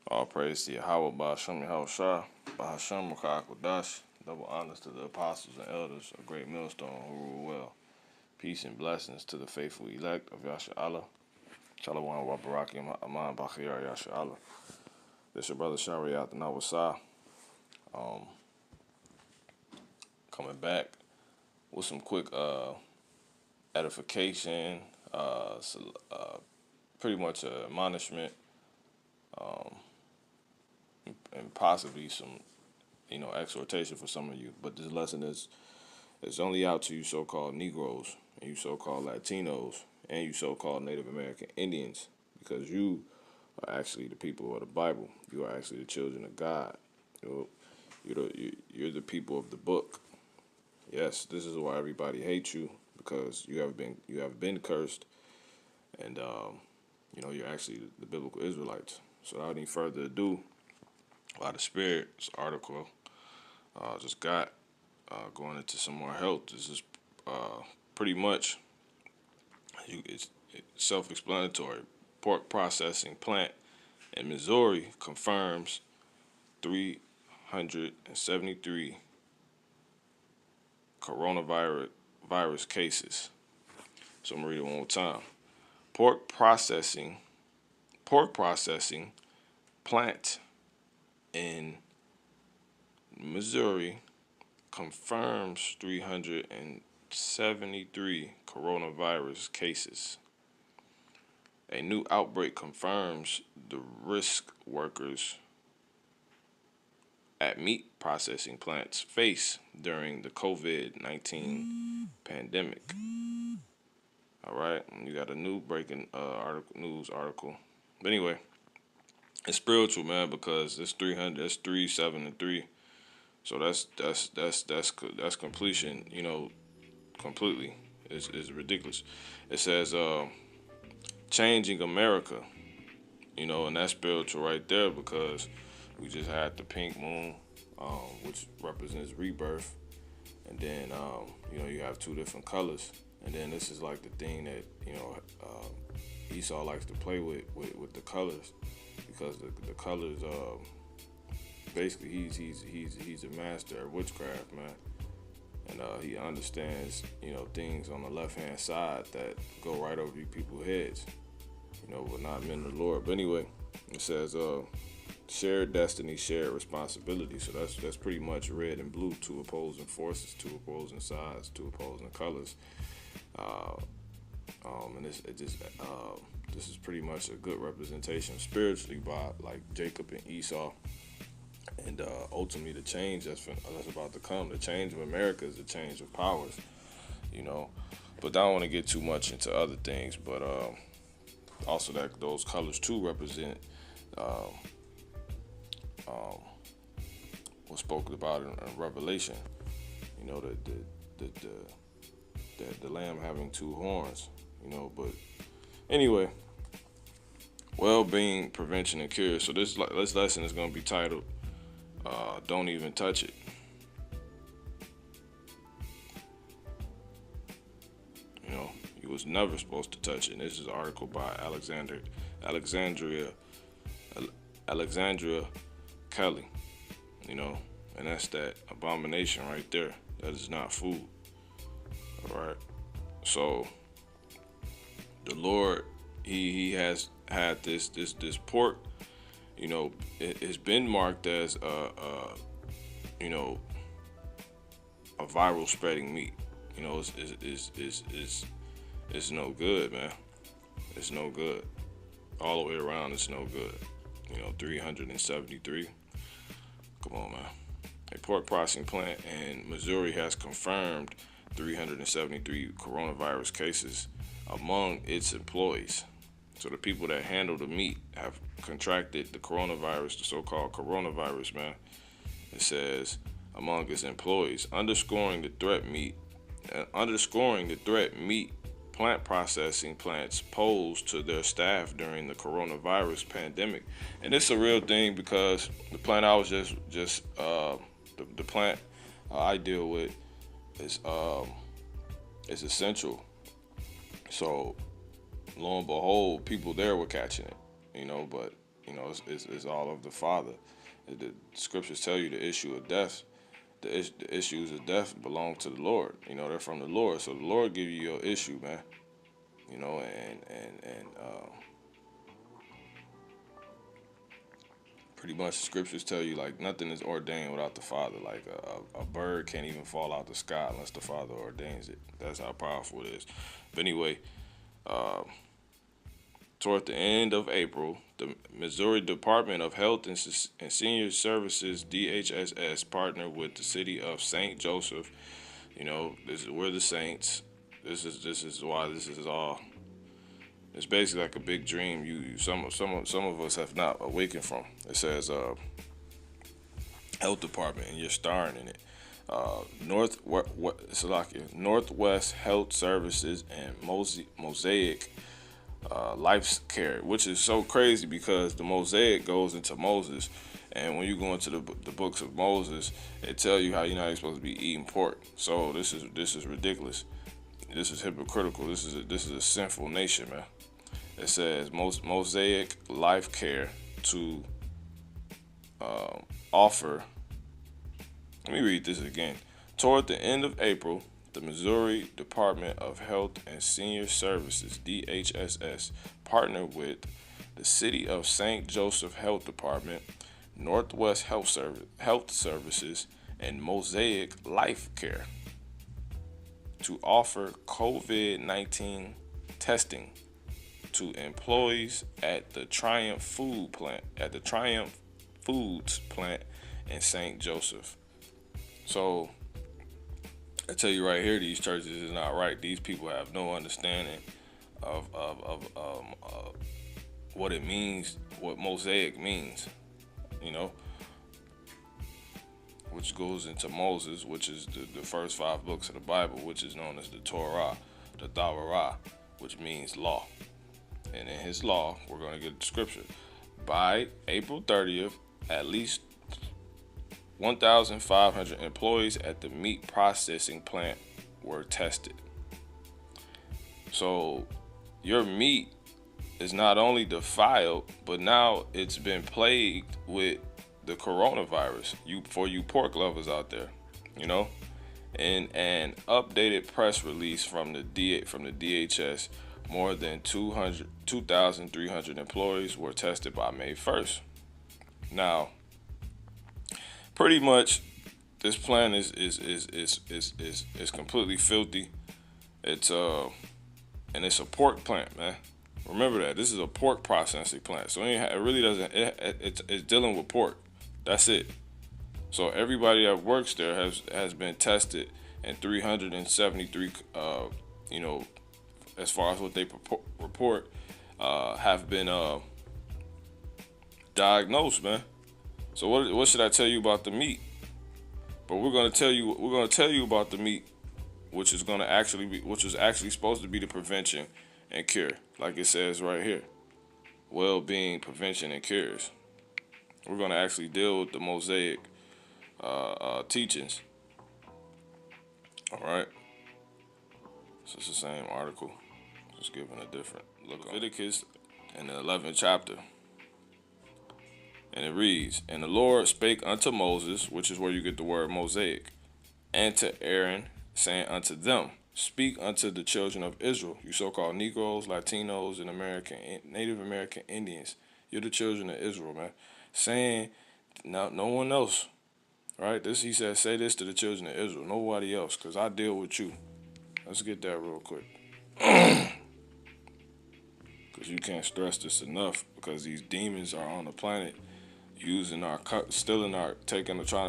All praise to Yahweh, Ba'ashem Yahushua, Ba'ashem Kodash. Double honors to the apostles and elders of Great Millstone who rule well. Peace and blessings to the faithful elect of Yasha Allah. Shalom wa barakim aman b'chiyar Yasha Allah. This your brother Shariat the Nawasah. Coming back with some quick edification, pretty much admonishment, and possibly some, exhortation for some of you. But this lesson is only out to you so-called Negroes and you so-called Latinos and you so-called Native American Indians, because you are actually the people of the Bible. You are actually the children of God. You're the people of the book. Yes, this is why everybody hates you, because you have been cursed, and you're actually the biblical Israelites. So without any further ado, by the Spirit, this article just got going into some more health. This is pretty much it's self-explanatory. Pork processing plant in Missouri confirms 373 coronavirus cases. So I'm gonna read it one more time. Pork processing plant in Missouri confirms 373 coronavirus cases. A new outbreak confirms the risk workers at meat processing plants face during the COVID-19 pandemic. All right, you got a new breaking news article. But anyway, it's spiritual, man, because it's 300. That's 3, 7, and 3. So that's completion. Completely. It's ridiculous. It says changing America. And that's spiritual right there, because we just had the pink moon, which represents rebirth, and then you have two different colors, and then this is like the thing that Esau likes to play with the colors, because the colors basically he's a master at witchcraft, man, and he understands things on the left hand side that go right over you people's heads, but not men of the Lord. But anyway, it says shared destiny, shared responsibility. So that's pretty much red and blue, two opposing forces, two opposing sides, two opposing colors. And this is pretty much a good representation spiritually by like Jacob and Esau, and ultimately the change that's about to come. The change of America is the change of powers, But I don't want to get too much into other things, but also that those colors too represent what's spoken about in Revelation. The lamb having two horns. But anyway, well-being, prevention, and cure. So this lesson is going to be titled "Don't Even Touch It." You was never supposed to touch it. And this is an article by Alexandria Kelly. And that's that abomination right there. That is not food. All right. So the Lord, he has had this pork. It's been marked as a viral spreading meat. It's no good, man. It's no good. All the way around, it's no good. 373. Come on, man. A pork processing plant in Missouri has confirmed 373 coronavirus cases among its employees. So the people that handle the meat have contracted the coronavirus, the so-called coronavirus, man. It says among its employees, underscoring the threat meat plant processing plants pose to their staff during the coronavirus pandemic. And it's a real thing, because the plant I was just the plant I deal with is essential. So lo and behold, people there were catching it, but It's all of the Father. The scriptures tell you the issue of death, the issues of death belong to the Lord. They're from the Lord. So the Lord give you your issue, man. And pretty much the scriptures tell you like nothing is ordained without the Father. Like a bird can't even fall out the sky unless the Father ordains it. That's how powerful it is. But anyway, uh, toward the end of April, the Missouri Department of Health and Senior Services (DHSS) partnered with the city of St. Joseph. We're the saints. This is why this is all. It's basically like a big dream. Some of us have not awakened from. It says health department, and you're starring in it. Northwest Health Services and Mosaic Life Care, which is so crazy because the Mosaic goes into Moses, and when you go into the books of Moses, it tell you how you're not supposed to be eating pork. So this is ridiculous. This is hypocritical. This is a sinful nation, man. It says Mosaic Life Care to offer. Let me read this again. Toward the end of April, the Missouri Department of Health and Senior Services (DHSS) partnered with the City of St. Joseph Health Department, Northwest Health Services, and Mosaic Life Care to offer COVID-19 testing to employees at the Triumph Foods plant in St. Joseph. So I tell you right here, these churches is not right. These people have no understanding of what it means, what Mosaic means, which goes into Moses, which is the first 5 books of the Bible, which is known as the Torah, the Torah, which means law. And in his law, we're going to get the scripture. By April 30th, at least 1,500 employees at the meat processing plant were tested. So your meat is not only defiled, but now it's been plagued with the coronavirus. For you pork lovers out there, In an updated press release from the DHS, more than 2,300 employees were tested by May 1st. Now, pretty much, this plan is completely filthy. It's and it's a pork plant, man. Remember that this is a pork processing plant, so it really doesn't. It's dealing with pork. That's it. So everybody that works there has been tested, and 373, as far as what they report, have been diagnosed, man. So what should I tell you about the meat? But we're gonna tell you about the meat, which is actually supposed to be the prevention and cure, like it says right here, well-being, prevention, and cures. We're gonna actually deal with the Mosaic teachings. All right. So it's the same article, just giving a different look. Leviticus in the 11th chapter. And it reads, "And the Lord spake unto Moses," which is where you get the word Mosaic, "and to Aaron, saying unto them, Speak unto the children of Israel, you so-called Negroes, Latinos, and Native American Indians. You're the children of Israel, man. Saying, no one else, right? He says, say this to the children of Israel, nobody else, because I deal with you." Let's get that real quick. Because you can't stress this enough, because these demons are on the planet trying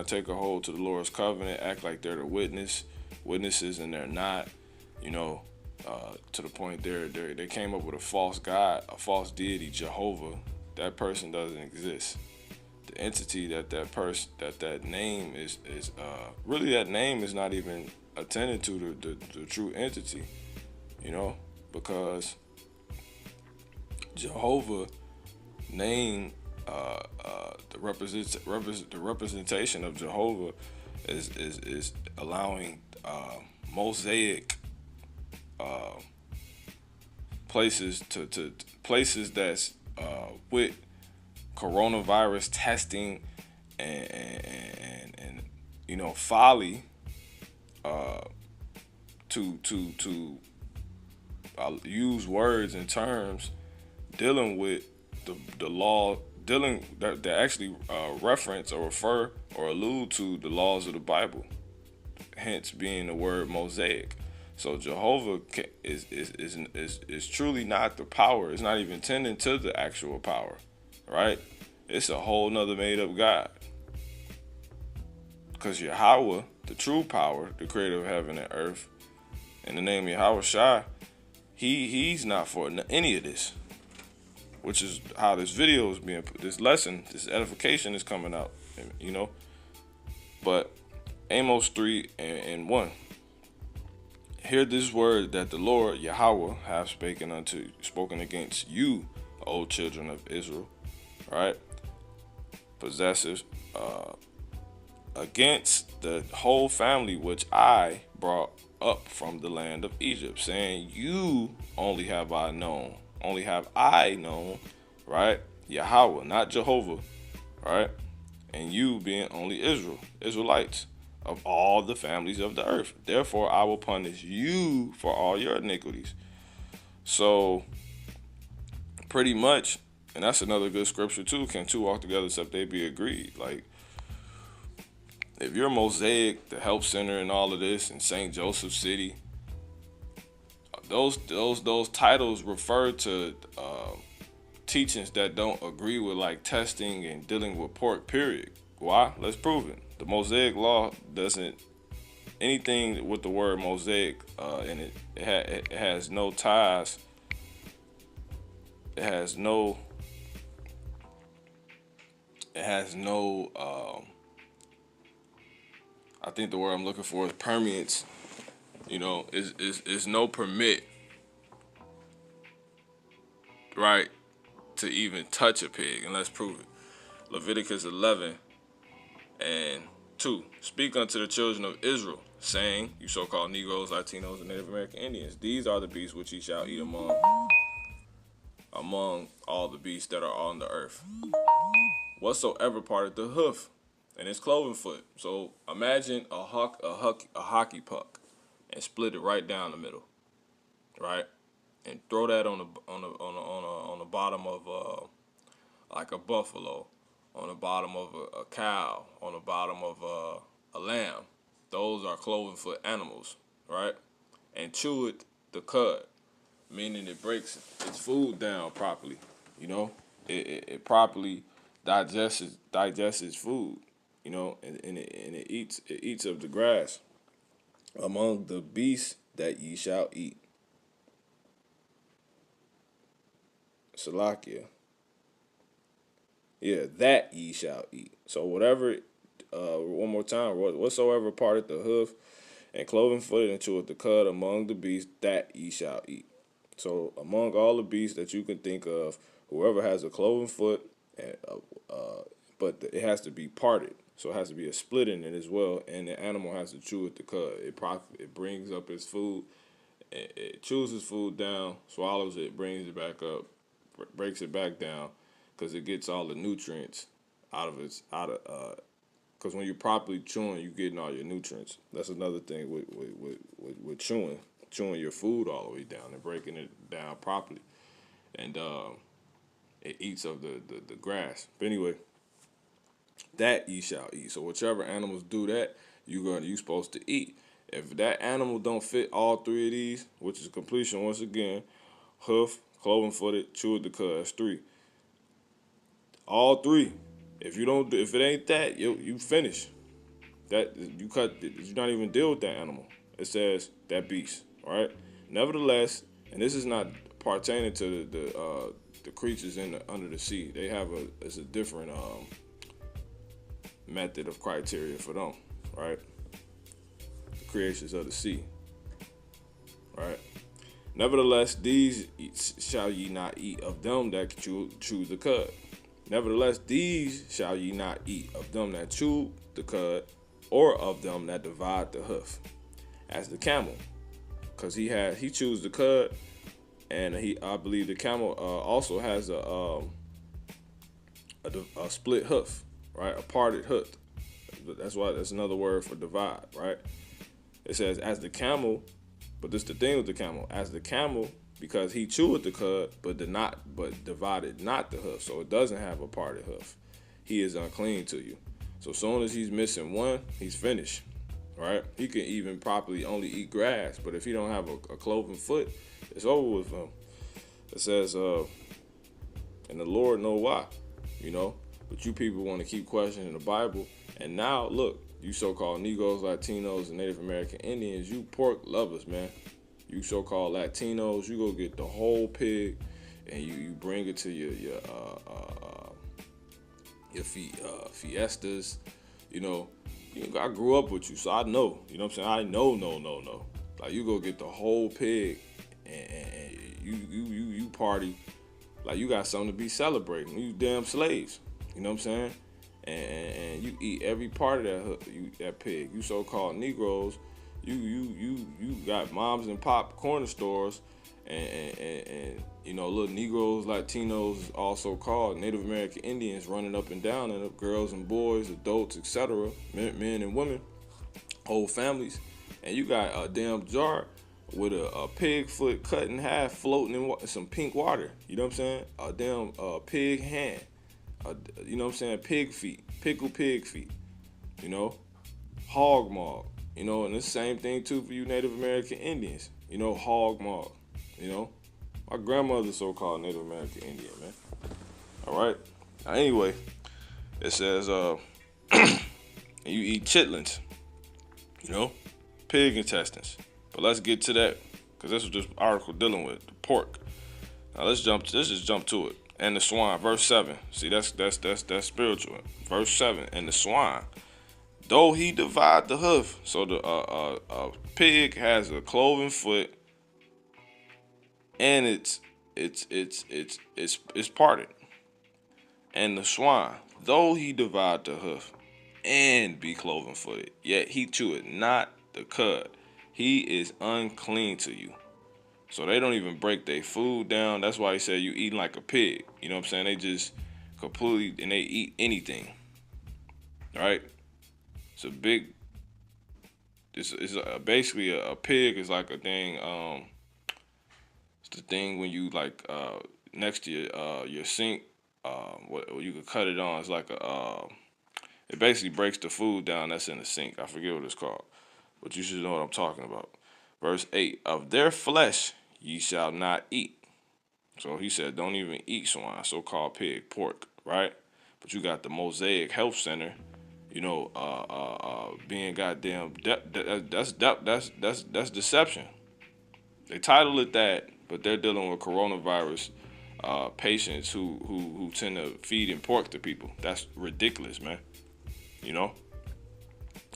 to take a hold to the Lord's covenant, act like they're the witnesses, and they're not, to the point they came up with a false god, a false deity, Jehovah. That person doesn't exist. The entity that name is really, that name is not even attended to the true entity, because Jehovah name, the representation of Jehovah is allowing Mosaic places to places that's with coronavirus testing and folly to use words and terms dealing with the law, dealing that actually reference or refer or allude to the laws of the Bible, hence being the word Mosaic. So Jehovah is truly not the power. It's not even tending to the actual power, right? It's a whole nother made up God. Because Yahweh, the true power, the creator of heaven and earth, in the name of Yahweh Shai, he's not for any of this. Which is how this video is being put, this lesson, this edification is coming out, But Amos 3 and 1. Hear this word that the Lord Yahweh hath spoken against you, O children of Israel, right? Possessors, against the whole family which I brought up from the land of Egypt, saying, you only have I known, right? Yahweh, not Jehovah, right? And you being only Israelites of all the families of the earth. Therefore, I will punish you for all your iniquities. So, pretty much, and that's another good scripture too. Can two walk together except they be agreed? Like, if you're Mosaic, the Help Center, and all of this, and St. Joseph City, those titles refer to teachings that don't agree with like testing and dealing with pork. Period. Why? Let's prove it. The Mosaic law doesn't anything with the word Mosaic in it. It has no ties. It has no. I think the word I'm looking for is permeance. Is no permit, right, to even touch a pig, and let's prove it. Leviticus 11 and 2. Speak unto the children of Israel, saying, you so-called Negroes, Latinos, and Native American Indians, these are the beasts which ye shall eat among all the beasts that are on the earth. Whatsoever parted the hoof and its cloven foot. So imagine a hockey puck and split it right down the middle, right? And throw that on the bottom of like a buffalo, on the bottom of a cow, on the bottom of a lamb. Those are cloven foot animals, right? And chew it the cud, meaning it breaks its food down properly. It properly digests its food, and it eats of the grass among the beasts that ye shall eat. Salakia. Yeah, that ye shall eat. So whatever, one more time, whatsoever parted the hoof and cloven footed and cheweth the cud among the beasts, that ye shall eat. So among all the beasts that you can think of, whoever has a cloven foot, but it has to be parted. So it has to be a split in it as well, and the animal has to chew at the cud. It brings up its food, it chews its food down, swallows it, brings it back up, breaks it back down, because it gets all the nutrients because when you're properly chewing, you're getting all your nutrients. That's another thing with chewing your food all the way down and breaking it down properly, and it eats of the grass. But anyway, that ye shall eat. So whichever animals do that, you supposed to eat. If that animal don't fit all three of these, which is completion once again, hoof, cloven footed, chewed the cud, that's 3. All 3. If it ain't that, you finish. That you cut. You not even deal with that animal. It says that beast, right? Nevertheless, and this is not pertaining to the creatures under the sea. They have it's a different method of criteria for them, right? The creations of the sea, right? Nevertheless, these shall ye not eat of them that chew the cud. Nevertheless, these shall ye not eat of them that chew the cud, or of them that divide the hoof, as the camel, because he chews the cud, and I believe the camel also has a a split hoof, right? A parted hoof. That's another word for divide, right? It says as the camel, but this the thing with the camel, as the camel, because he chewed the cud, but divided not the hoof, so it doesn't have a parted hoof. He is unclean to you. So as soon as he's missing one, he's finished, right? He can even properly only eat grass, but if he don't have a cloven foot, it's over with him. It says, and the Lord know why, you know. But you people want to keep questioning the Bible, and now look, you so-called Negroes, Latinos, and Native American Indians, you pork lovers, man. You so-called Latinos, you go get the whole pig, and you bring it to your fiestas. You know, I grew up with you, so I know. You know what I'm saying? I know. Like you go get the whole pig, and you party like you got something to be celebrating. You damn slaves. You know what I'm saying? And you eat every part of that pig. You so-called Negroes, you got moms and pop corner stores, and you know, little Negroes, Latinos, also called Native American Indians, running up and down, and girls and boys, adults, etc., men and women, whole families, and you got a damn jar with a pig foot cut in half, floating in some pink water. You know what I'm saying? A damn pig hand. You know what I'm saying? Pig feet, pickled pig feet, you know, hog maw, you know, and the same thing too for you Native American Indians, you know, hog maw, you know. My grandmother's so-called Native American Indian, man. All right. Now, anyway, it says, and you eat chitlins, you know, pig intestines. But let's get to that, because this was this article dealing with the pork. Now let's just jump to it. And the swine, verse 7. See, that's spiritual. Verse 7. And the swine, though he divide the hoof, so the pig has a cloven foot, and it's parted. And the swine, though he divide the hoof, and be cloven footed, yet he cheweth not the cud. He is unclean to you. So they don't even break their food down. That's why he said you eating like a pig. You know what I'm saying? They just completely, and they eat anything. Right? It's basically a pig is like a thing. It's the thing when you like next to your sink. What you could cut it on. It's like it basically breaks the food down that's in the sink. I forget what it's called, but you should know what I'm talking about. Verse 8, of their flesh ye shall not eat. So he said, don't even eat swine, so-called pig, pork, right? But you got the Mosaic Health Center, you know, being goddamn, that's deception. They title it that, but they're dealing with coronavirus patients who tend to feed and pork to people. That's ridiculous, man. You know?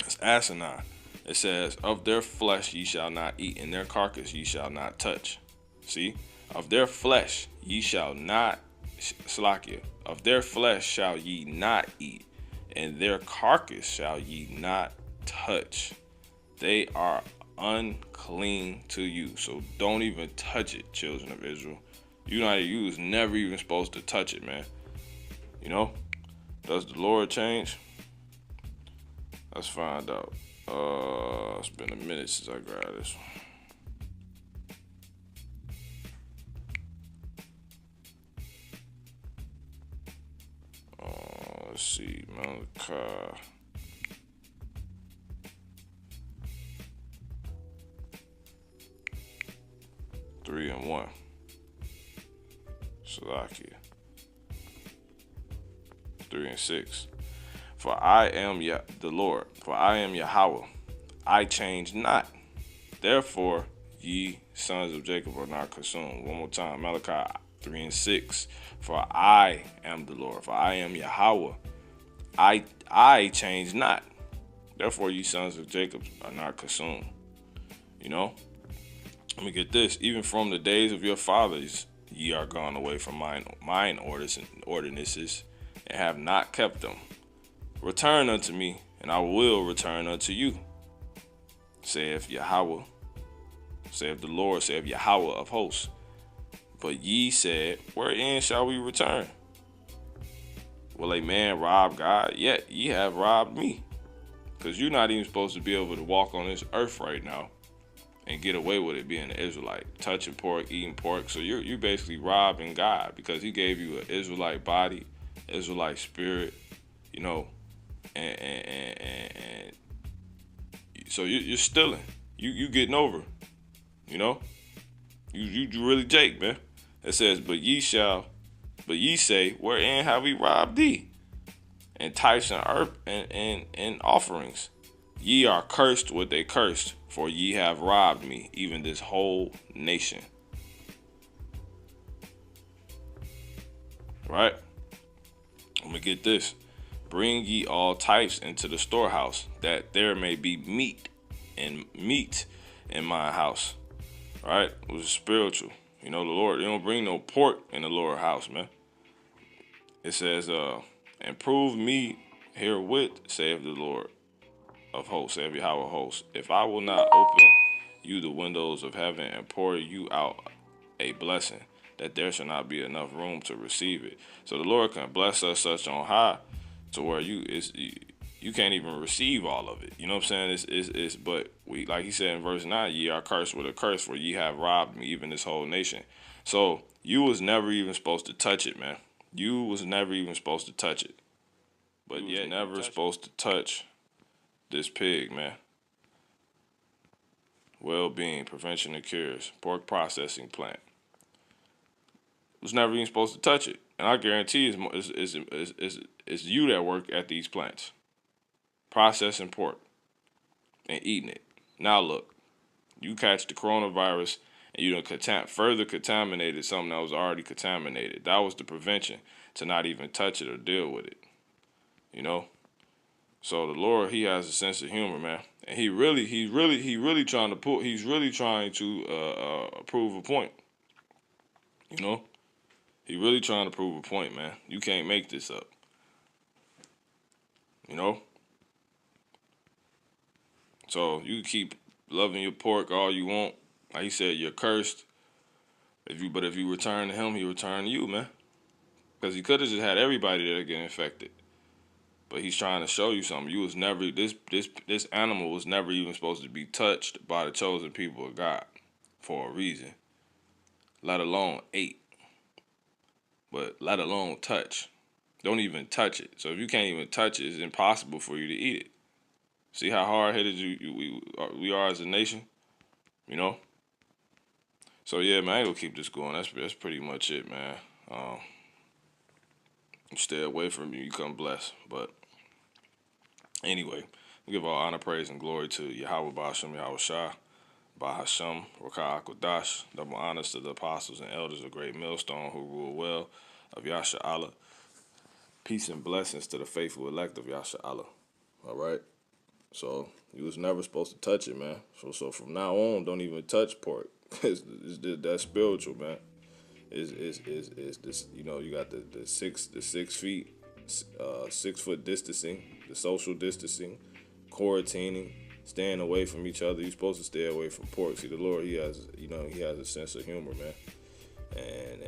It's asinine. It says, of their flesh ye shall not eat, and their carcass ye shall not touch. See? Of their flesh ye shall not, slakia, of their flesh shall ye not eat, and their carcass shall ye not touch. They are unclean to you. So don't even touch it, children of Israel. You was never even supposed to touch it, man. You know? Does the Lord change? Let's find out. It's been a minute since I grabbed this one. Let's see, Malachi. Three and 1. Salakia. 3 and 6. For I am the Lord, for I am Yahweh, I change not. Therefore, ye sons of Jacob are not consumed. One more time, Malachi 3 and 6. For I am the Lord, for I am Yahweh, I change not. Therefore, ye sons of Jacob are not consumed. You know? Let me get this. Even from the days of your fathers, ye are gone away from mine ordinances, and have not kept them. Return unto me, and I will return unto you, saith Yahweh, saith the Lord, saith Yahweh of hosts. But ye said, wherein shall we return? Will a man rob God? Yet ye have robbed me. Because you're not even supposed to be able to walk on this earth right now and get away with it being an Israelite. Touching pork, eating pork. So you're basically robbing God because he gave you an Israelite body, Israelite spirit, you know, and so you're stealing. You getting over, you know? You really Jake, man. It says, but ye say, wherein have we robbed thee? And tithes and earth and offerings. Ye are cursed with a curse, for ye have robbed me, even this whole nation. Right? I'm gonna get this. Bring ye all types into the storehouse, that there may be meat in my house. Right? It was spiritual. You know, the Lord, they don't bring no pork in the Lord's house, man. It says, and prove me herewith, saith the Lord of hosts, saith Yahweh of hosts, if I will not open you the windows of heaven and pour you out a blessing, that there shall not be enough room to receive it. So the Lord can bless us such on high to where you can't even receive all of it. You know what I'm saying? But we, like he said in verse 9, ye are cursed with a curse, for ye have robbed me, even this whole nation. So you was never even supposed to touch it, man. You was never even supposed to touch it. But yet never supposed to touch this pig, man. Well-being, prevention and cures, pork processing plant. Was never even supposed to touch it. And I guarantee it's you that work at these plants. Processing pork and eating it. Now look, you catch the coronavirus and you done further contaminated something that was already contaminated. That was the prevention, to not even touch it or deal with it. You know? So the Lord, he has a sense of humor, man. And he's really trying to prove a point. You know? He really trying to prove a point, man. You can't make this up. You know? So you keep loving your pork all you want. Like he said, you're cursed. But if you return to him, he return to you, man. Because he could have just had everybody there get infected. But he's trying to show you something. You was never this animal was never even supposed to be touched by the chosen people of God for a reason. Let alone ate. But let alone touch. Don't even touch it. So if you can't even touch it, it's impossible for you to eat it. See how hard-headed we are as a nation? You know? So yeah, man, I ain't gonna keep this going. That's pretty much it, man. Stay away from you come blessed. But anyway, we give all honor, praise, and glory to Yahweh Ba'ashem, Yahweh Shah, Bahashem, Rakah Akodash. Double honors to the apostles and elders of Great Millstone who rule well of Yasha Allah. Peace and blessings to the faithful elect of Yasha Allah. All right? So you was never supposed to touch it, man. So from now on, don't even touch pork. That's spiritual, man. Is this, you know, you got the 6 feet, 6 foot distancing, the social distancing, quarantining, staying away from each other. You're supposed to stay away from pork. See, the Lord, he has a sense of humor, man. And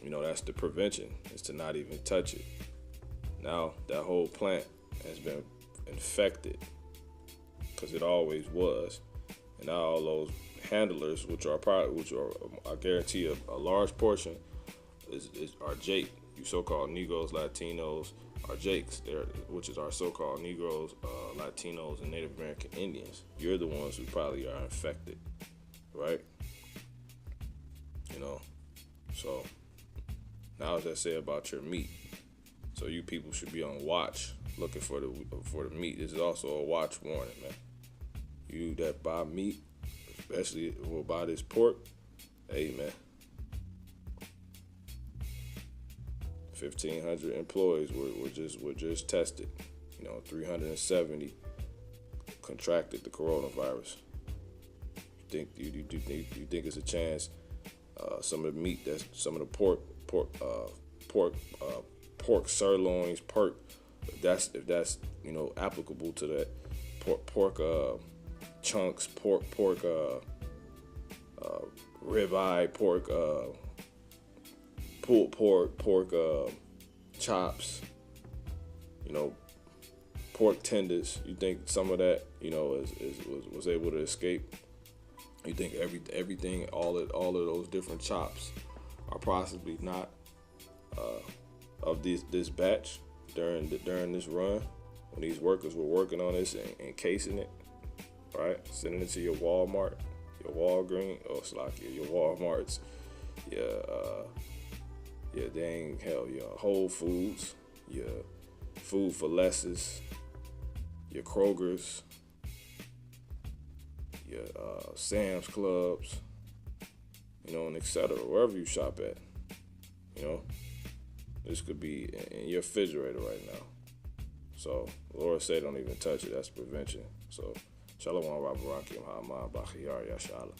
you know, that's the prevention, is to not even touch it. Now that whole plant has been infected, because it always was, and now all those handlers, which are I guarantee a large portion are Jake. You so-called Negroes, Latinos are Jakes, which is our so-called Negroes, Latinos, and Native American Indians. You're the ones who probably are infected, right? You know, so now what does that say about your meat? So you people should be on watch, looking for the meat. This is also a watch warning, man. You that buy meat, especially will buy this pork, hey, man. 1,500 employees were just tested. You know, 370 contracted the coronavirus. You think it's a chance? Some of the meat, some of the pork sirloins, if that's you know, applicable to that pork chunks, pork ribeye, pork pulled pork, chops, you know, pork tenders. You think some of that, you know, was able to escape? You think everything, all of those different chops are possibly not of this batch during this run when these workers were working on this and encasing it, right? Sending it to your Walmart, your Walgreens, your Walmarts, your dang hell, your Whole Foods, your Food for Lesses, your Kroger's, your Sam's Clubs, you know, and etc. Wherever you shop at, you know, this could be in your refrigerator right now. So the Lord said, don't even touch it. That's prevention. So Shalom Rabarakim Ha'amah Bachiyar Yashala.